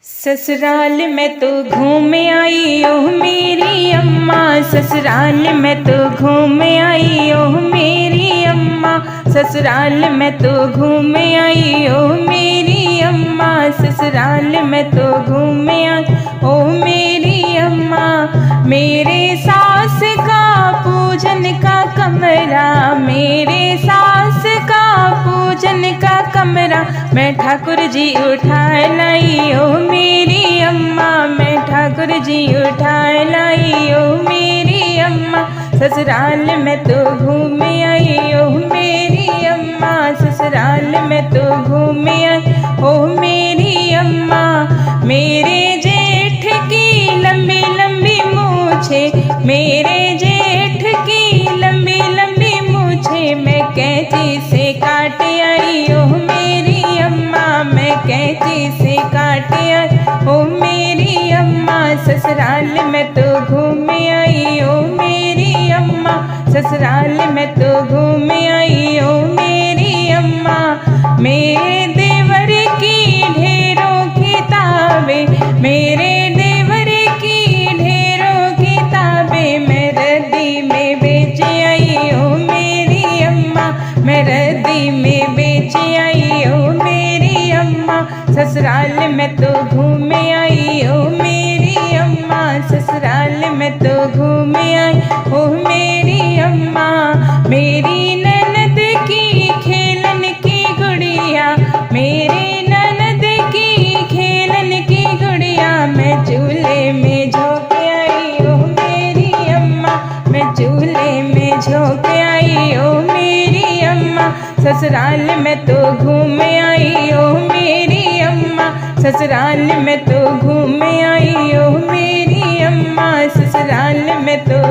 ससुराल में तो घूम आई ओ मेरी अम्मा, ससुराल में तो घूम आई ओ मेरी अम्मा, ससुराल में तो घूम आई ओ मेरी अम्मा, ससुराल में तो घूम आई ओ मेरी अम्मा। मेरे सास का पूजन का कमरा, मेरे सास का पूजन का कमरा, मैं ठाकुर जी उठा लाई ओ मेरी अम्मा, मैं ठाकुर जी उठा लाई ओ मेरी अम्मा। ससुराल में तो घूम आई ओ मेरी अम्मा, ससुराल में तो घूम आई ओ मेरी अम्मा। मेरे जेठ की लंबी लंबी मूछे, मेरे जेठ की लंबी लंबी मूछे, मैं कैंची से काट आई ओ मेरी अम्मा, मैं कैंची से काट आई ओ मेरी अम्मा। ससुराल में तो घूम आई ओ मेरी अम्मा, ससुराल में तो घूम आई ओ मेरी अम्मा। मेरे देवर की ढेरों किताबें, मेरे देवर की ढेरों किताबें, मैं रद्दी में बेच आई ओ मेरी अम्मा, मैं रद्दी में बेच आई ओ मेरी अम्मा। ससुराल में तो घूम आई ओ मेरी अम्मा, ससुराल में तो घूम आई ओ मेरी अम्मा। मेरी ननद की खेलन की गुड़िया, मेरी ननद की खेलन की गुड़िया, मैं झूले में झोंक आई ओ मेरी अम्मा, मैं झूले में झोंक आई ओ मेरी अम्मा। ससुराल में तो घूम आई ओ मेरी अम्मा, ससुराल में तो घूम आई ओ मेरी अम्मा, ससुराल में तो